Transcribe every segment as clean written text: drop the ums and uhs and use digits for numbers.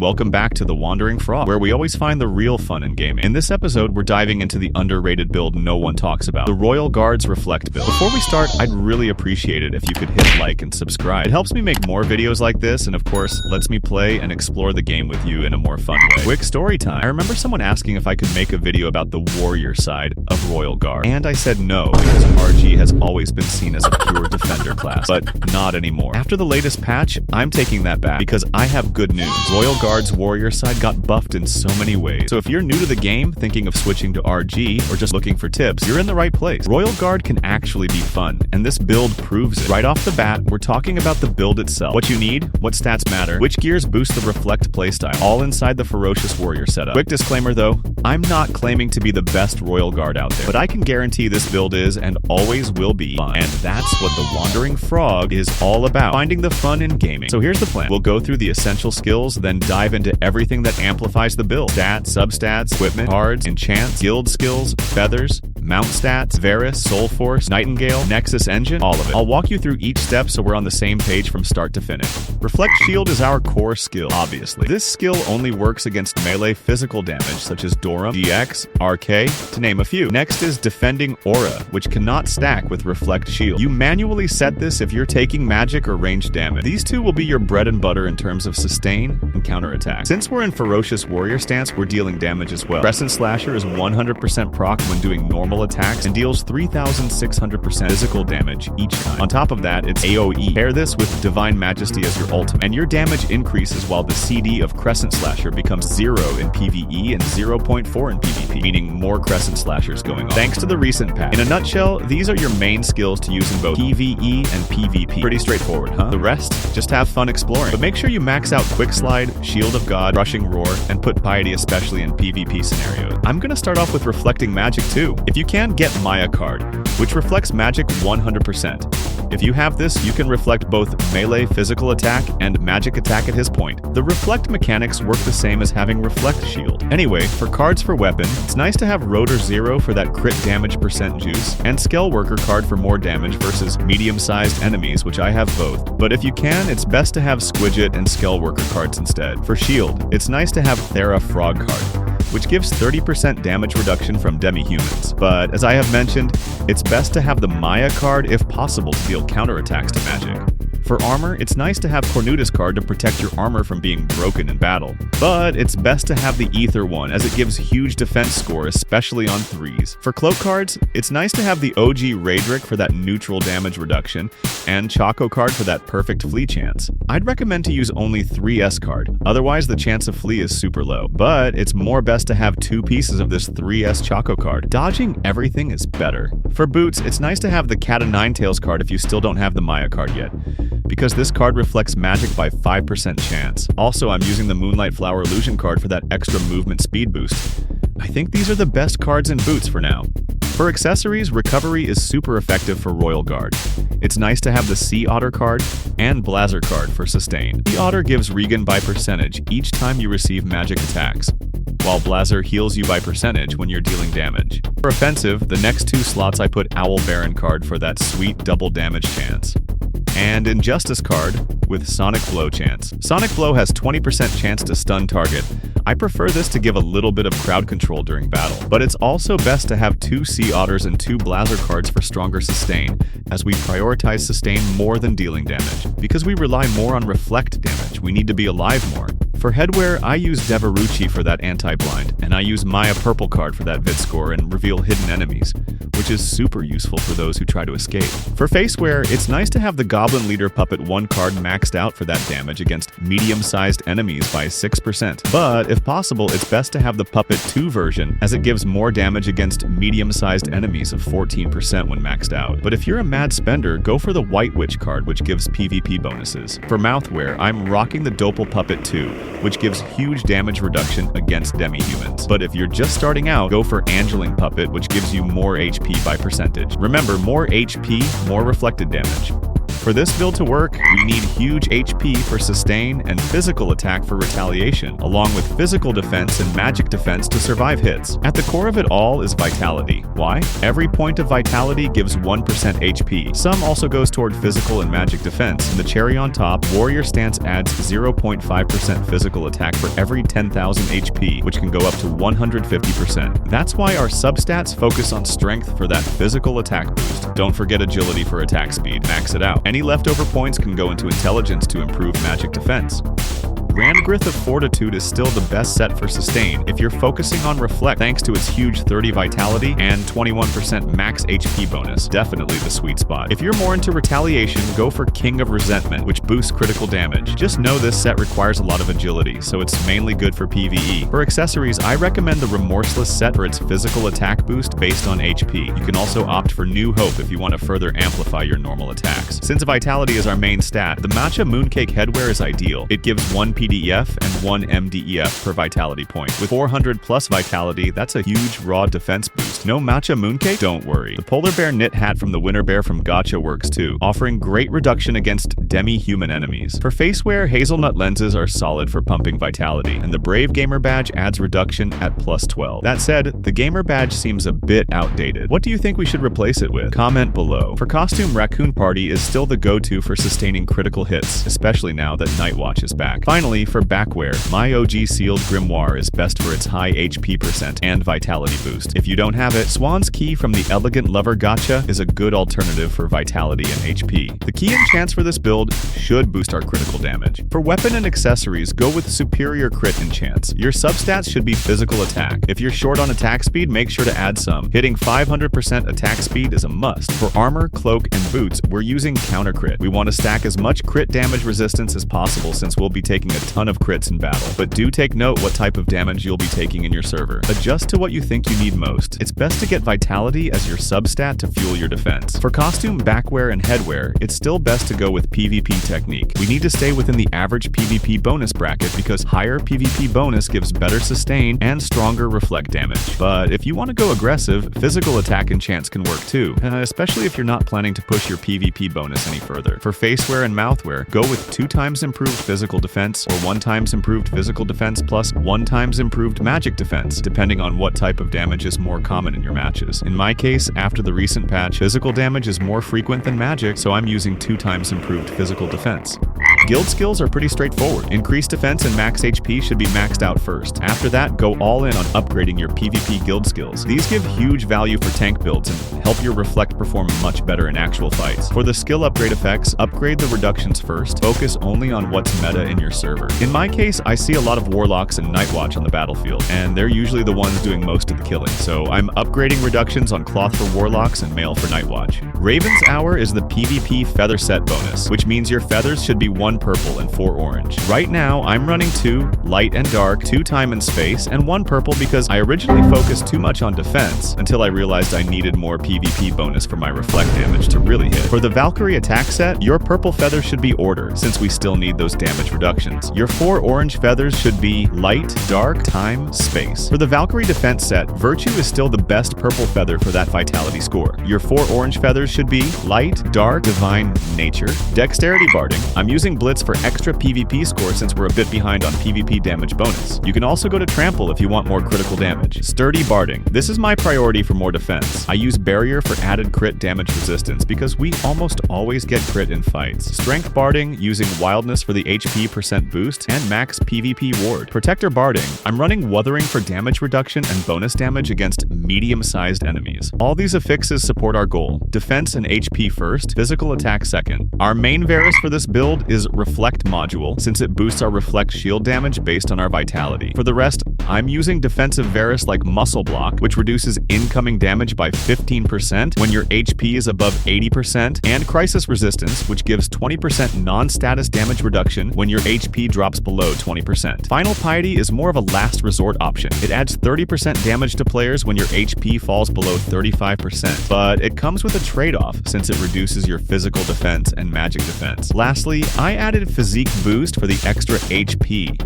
Welcome back to The Wandering Frog, where we always find the real fun in gaming. In this episode, we're diving into the underrated build no one talks about, the Royal Guard's Reflect build. Before we start, I'd really appreciate it if you could hit like and subscribe. It helps me make more videos like this, and of course, lets me play and explore the game with you in a more fun way. Quick story time. I remember someone asking if I could make a video about the warrior side of Royal Guard, and I said no, because RG has always been seen as a pure defender class, but not anymore. After the latest patch, I'm taking that back, because I have good news. Royal Guard's warrior side got buffed in so many ways. So if you're new to the game, thinking of switching to RG, or just looking for tips, you're in the right place. Royal Guard can actually be fun, and this build proves it. Right off the bat, we're talking about the build itself. What you need, what stats matter, which gears boost the Reflect playstyle, all inside the Ferocious Warrior setup. Quick disclaimer though, I'm not claiming to be the best Royal Guard out there, but I can guarantee this build is, and always will be, fun. And that's what the Wandering Frog is all about, finding the fun in gaming. So here's the plan. We'll go through the essential skills, then dive into everything that amplifies the build. Stats, substats, equipment, cards, enchants, guild skills, feathers, mount stats, Verus, Soul Force, Nightingale, Nexus engine, all of it. I'll walk you through each step so we're on the same page from start to finish. Reflect Shield is our core skill, obviously. This skill only works against melee physical damage, such as Doram, GX, RK, to name a few. Next is Defending Aura, which cannot stack with Reflect Shield. You manually set this if you're taking magic or ranged damage. These two will be your bread and butter in terms of sustain and counterattack. Since we're in Ferocious Warrior stance, we're dealing damage as well. Crescent Slasher is 100% proc when doing normal attacks and deals 3,600% physical damage each time. On top of that, it's AoE. Pair this with Divine Majesty as your ultimate, and your damage increases while the CD of Crescent Slasher becomes 0 in PvE and 0.4 in PvP, meaning more Crescent Slashers going on. Thanks to the recent patch. In a nutshell, these are your main skills to use in both PvE and PvP. Pretty straightforward, huh? The rest, just have fun exploring. But make sure you max out Quick Slide, Shield of God, Rushing Roar, and put Piety especially in PvP scenarios. I'm gonna start off with Reflecting Magic too. If you can, get Maya card, which reflects magic 100%. If you have this, you can reflect both melee physical attack and magic attack at his point. The reflect mechanics work the same as having Reflect Shield. Anyway, for cards for weapon, it's nice to have Rotor Zero for that crit damage percent juice, and Scale Worker card for more damage versus medium-sized enemies, which I have both. But if you can, it's best to have Squidget and Scale Worker cards instead. For shield, it's nice to have Thera Frog card, which gives 30% damage reduction from demi-humans. But as I have mentioned, it's best to have the Maya card if possible to deal counterattacks to magic. For armor, it's nice to have Cornutus card to protect your armor from being broken in battle. But it's best to have the Ether one, as it gives huge defense score, especially on 3s. For cloak cards, it's nice to have the OG Raedric for that neutral damage reduction, and Choco card for that perfect flee chance. I'd recommend to use only 3S card, otherwise the chance of flee is super low. But it's more best to have 2 pieces of this 3S Choco card. Dodging everything is better. For boots, it's nice to have the Cat o' Nine Tails card if you still don't have the Maya card yet, because this card reflects magic by 5% chance. Also, I'm using the Moonlight Flower Illusion card for that extra movement speed boost. I think these are the best cards in boots for now. For accessories, Recovery is super effective for Royal Guard. It's nice to have the Sea Otter card and Blazer card for sustain. Sea Otter gives Regen by percentage each time you receive magic attacks, while Blazer heals you by percentage when you're dealing damage. For offensive, the next 2 slots I put Owl Baron card for that sweet double damage chance, and Injustice card with Sonic Blow chance. Sonic Blow has 20% chance to stun target. I prefer this to give a little bit of crowd control during battle, but it's also best to have 2 Sea Otters and 2 Blazer cards for stronger sustain, as we prioritize sustain more than dealing damage. Because we rely more on reflect damage, we need to be alive more. For headwear, I use Devarucci for that anti-blind, and I use Maya Purple card for that vid score and reveal hidden enemies, which is super useful for those who try to escape. For facewear, it's nice to have the Goblin Leader Puppet 1 card maxed out for that damage against medium-sized enemies by 6%. But if possible, it's best to have the Puppet 2 version, as it gives more damage against medium-sized enemies of 14% when maxed out. But if you're a mad spender, go for the White Witch card, which gives PvP bonuses. For mouthwear, I'm rocking the Dopal Puppet 2, which gives huge damage reduction against demi-humans. But if you're just starting out, go for Angeling Puppet, which gives you more HP by percentage. Remember, more HP, more reflected damage. For this build to work, we need huge HP for sustain and physical attack for retaliation, along with physical defense and magic defense to survive hits. At the core of it all is vitality. Why? Every point of vitality gives 1% HP. Some also goes toward physical and magic defense, and the cherry on top, Warrior Stance adds 0.5% physical attack for every 10,000 HP, which can go up to 150%. That's why our substats focus on strength for that physical attack boost. Don't forget agility for attack speed. Max it out. Any leftover points can go into intelligence to improve magic defense. Rangrith of Fortitude is still the best set for sustain if you're focusing on Reflect thanks to its huge 30 vitality and 21% max HP bonus. Definitely the sweet spot. If you're more into retaliation, go for King of Resentment, which boosts critical damage. Just know this set requires a lot of agility, so it's mainly good for PvE. For accessories, I recommend the Remorseless set for its physical attack boost based on HP. You can also opt for New Hope if you want to further amplify your normal attacks. Since vitality is our main stat, the Matcha Mooncake headwear is ideal. It gives 1 PDEF and 1 MDEF per vitality point. With 400 plus vitality, that's a huge raw defense boost. No Matcha Mooncake? Don't worry. The Polar Bear knit hat from the Winter Bear from Gacha works too, offering great reduction against demi-human enemies. For facewear, hazelnut lenses are solid for pumping vitality, and the Brave Gamer badge adds reduction at plus 12. That said, the Gamer badge seems a bit outdated. What do you think we should replace it with? Comment below. For costume, Raccoon Party is still the go-to for sustaining critical hits, especially now that Nightwatch is back. Finally, for backwear, my OG Sealed Grimoire is best for its high HP percent and vitality boost. If you don't have it, Swan's Key from the Elegant Lover Gacha is a good alternative for vitality and HP. The key enchants for this build should boost our critical damage. For weapon and accessories, go with superior crit enchants. Your substats should be physical attack. If you're short on attack speed, make sure to add some. Hitting 500% attack speed is a must. For armor, cloak, and boots, we're using counter crit. We want to stack as much crit damage resistance as possible since we'll be taking a ton of crits in battle. But do take note what type of damage you'll be taking in your server. Adjust to what you think you need most. It's best to get vitality as your substat to fuel your defense. For costume, backwear, and headwear, it's still best to go with PvP technique. We need to stay within the average PvP bonus bracket because higher PvP bonus gives better sustain and stronger reflect damage. But if you want to go aggressive, physical attack enchants can work too, especially if you're not planning to push your PvP bonus any further. For facewear and mouthwear, go with 2 times improved physical defense or 1 times improved physical defense plus 1 times improved magic defense, depending on what type of damage is more common in your matches. In my case, after the recent patch, physical damage is more frequent than magic, so I'm using 2 times improved physical defense. Guild skills are pretty straightforward. Increased defense and max HP should be maxed out first. After that, go all in on upgrading your PvP guild skills. These give huge value for tank builds and help your reflect perform much better in actual fights. For the skill upgrade effects, upgrade the reductions first. Focus only on what's meta in your server. In my case, I see a lot of Warlocks and Nightwatch on the battlefield, and they're usually the ones doing most of the killing, so I'm upgrading reductions on Cloth for Warlocks and Mail for Nightwatch. Raven's Hour is the PvP feather set bonus, which means your feathers should be 1 purple and 4 orange. Right now, I'm running 2 light and dark, 2 time and space, and 1 purple because I originally focused too much on defense until I realized I needed more PvP bonus for my reflect damage to really hit. For the Valkyrie attack set, your purple feathers should be order, since we still need those damage reductions. Your 4 orange feathers should be light, dark, time, space. For the Valkyrie defense set, Virtue is still the best purple feather for that vitality score. Your 4 orange feathers should be light, dark, divine, nature, dexterity barding. I'm using Blitz for extra PvP score since we're a bit behind on PvP damage bonus. You can also go to Trample if you want more critical damage. Sturdy barding. This is my priority for more defense. I use Barrier for added crit damage resistance because we almost always get crit in fights. Strength barding using Wildness for the HP percent boost and max PvP ward. Protector barding. I'm running Wuthering for damage reduction and bonus damage against medium-sized enemies. All these affixes support our goal. Defense and HP first, physical attack second. Our main Verus for this build is Reflect module, since it boosts our reflect shield damage based on our vitality. For the rest, I'm using defensive Verus like Muscle Block, which reduces incoming damage by 15% when your HP is above 80%, and Crisis Resistance, which gives 20% non-status damage reduction when your HP drops below 20%. Final Piety is more of a last resort option. It adds 30% damage to players when your HP falls below 35%, but it comes with a trade-off since it reduces your physical defense and magic defense. Lastly, I added Physique Boost for the extra HP.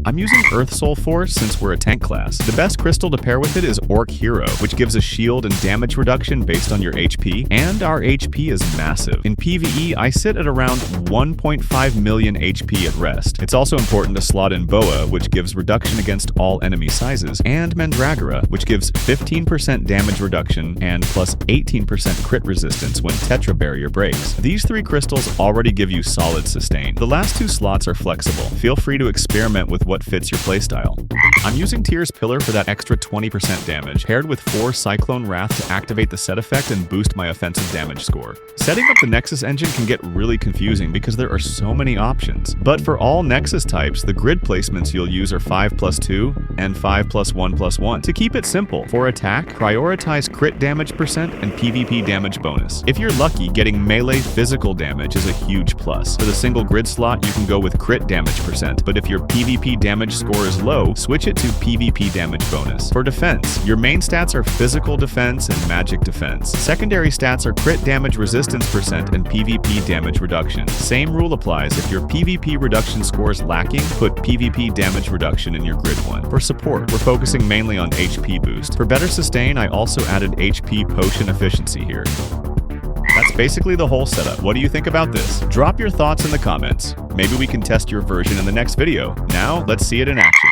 I'm using Earth Soul Force since we're a tank class. The best crystal to pair with it is Orc Hero, which gives a shield and damage reduction based on your HP, and our HP is massive. In PvE, I sit at around 1.5 million HP at rest. It's also important to slot in Boa, which gives reduction against all enemy sizes, and Mandragora, which gives 15% damage reduction and plus 18% crit resistance when Tetra Barrier breaks. These 3 crystals already give you solid sustain. The last 2 slots are flexible. Feel free to experiment with what fits your playstyle. I'm using Tyr's Pillar for that extra 20% damage, paired with 4 Cyclone Wrath to activate the set effect and boost my offensive damage score. Setting up the Nexus engine can get really confusing because there are so many options. But for all Nexus types, the grid placements you'll use are 5+2 and 5+1+1. To keep it simple, for attack, prioritize crit damage percent and PvP damage bonus. If you're lucky, getting melee physical damage is a huge plus. For the single grid slot, you can go with crit damage percent, but if your PvP damage score is low, switch it to PvP damage bonus. For defense, your main stats are physical defense and magic defense. Secondary stats are crit damage resistance percent and PvP damage reduction. Same rule applies. If your PvP reduction score is lacking, put PvP damage reduction in your grid one. For support, we're focusing mainly on HP boost. For better sustain, I also added HP potion efficiency here. That's basically the whole setup. What do you think about this? Drop your thoughts in the comments. Maybe we can test your version in the next video. Now, let's see it in action.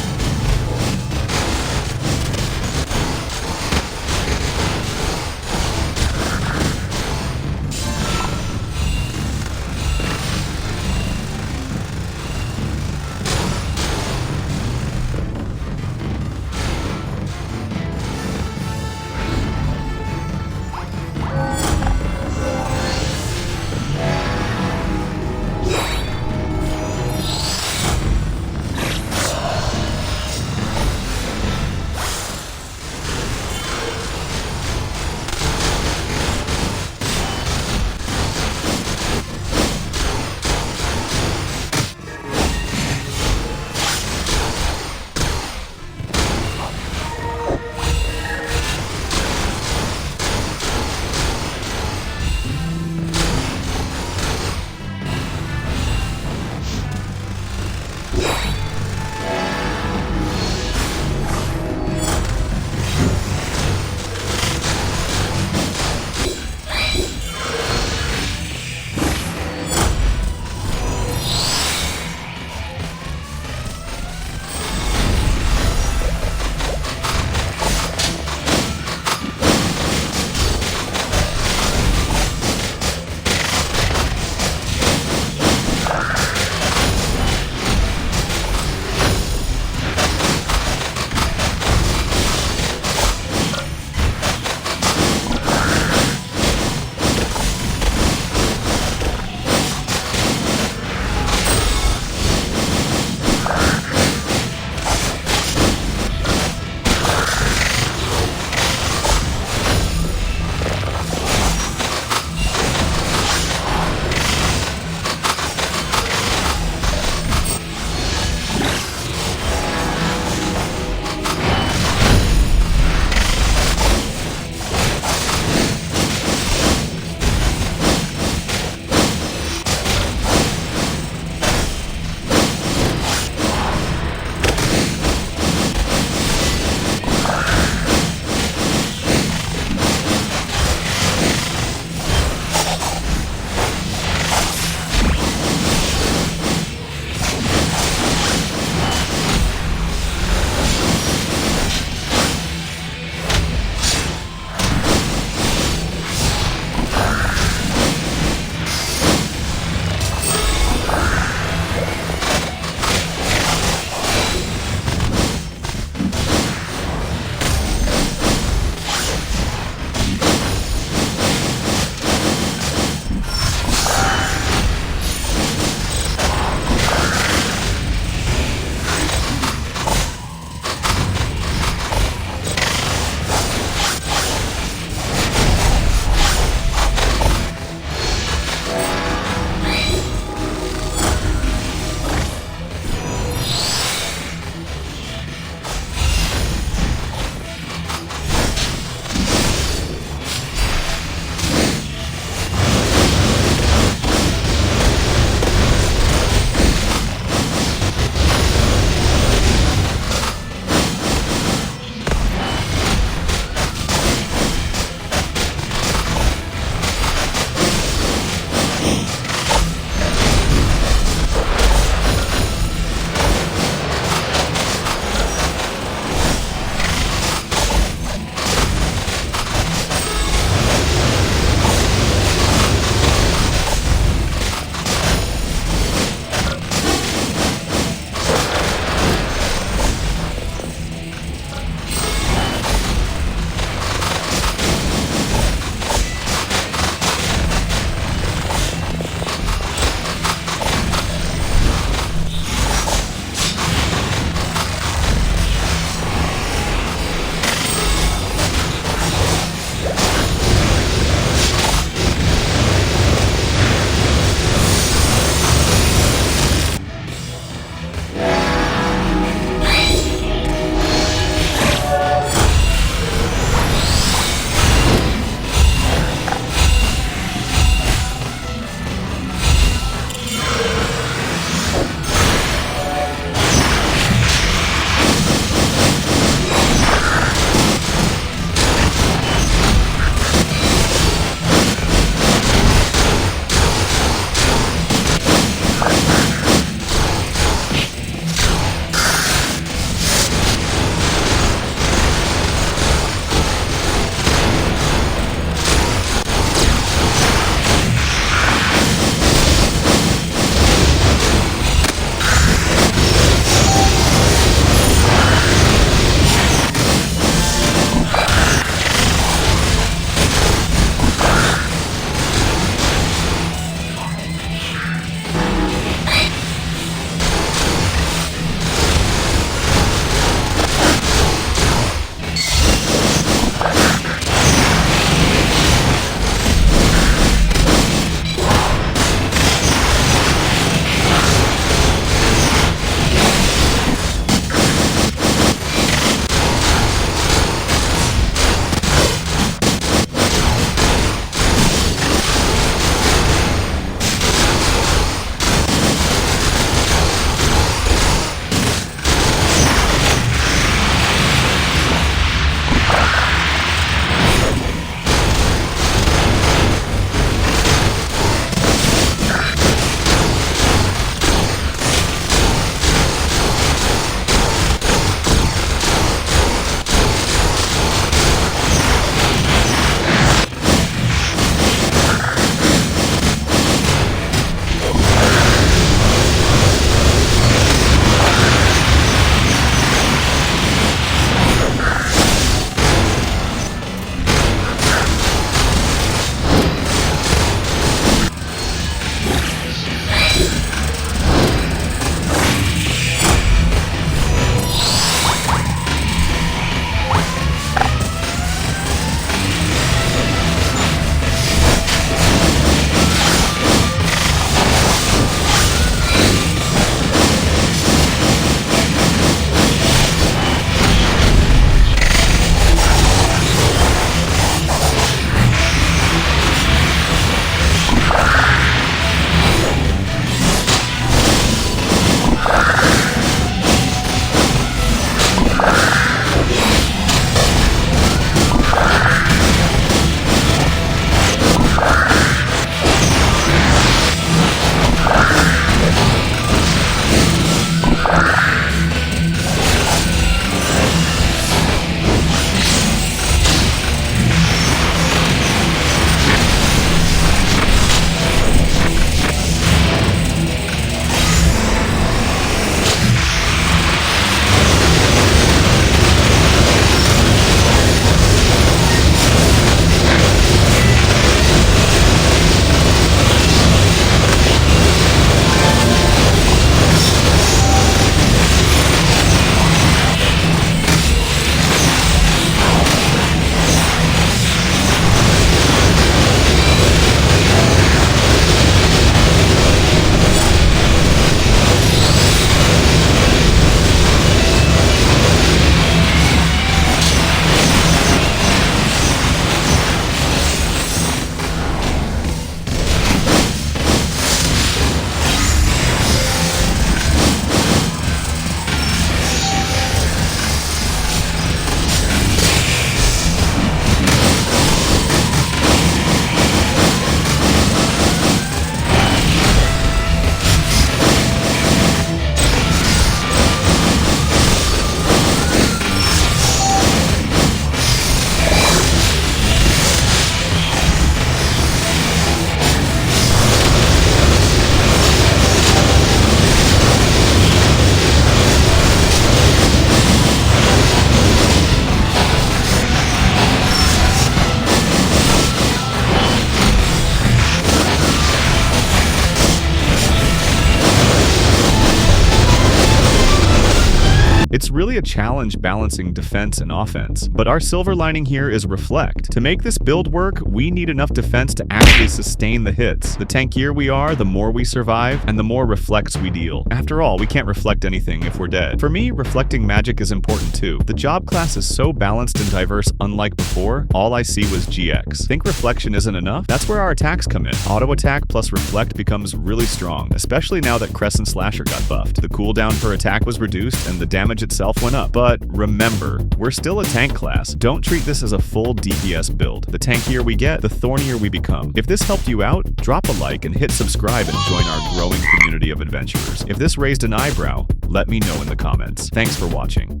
It's really a challenge balancing defense and offense. But our silver lining here is Reflect. To make this build work, we need enough defense to actually sustain the hits. The tankier we are, the more we survive, and the more reflects we deal. After all, we can't reflect anything if we're dead. For me, reflecting magic is important too. The job class is so balanced and diverse, unlike before, all I see was GX. Think reflection isn't enough? That's where our attacks come in. Auto attack plus reflect becomes really strong, especially now that Crescent Slasher got buffed. The cooldown per attack was reduced and the damage itself went up. But remember, we're still a tank class. Don't treat this as a full DPS build. The tankier we get, the thornier we become. If this helped you out, drop a like and hit subscribe and join our growing community of adventurers. If this raised an eyebrow, let me know in the comments. Thanks for watching.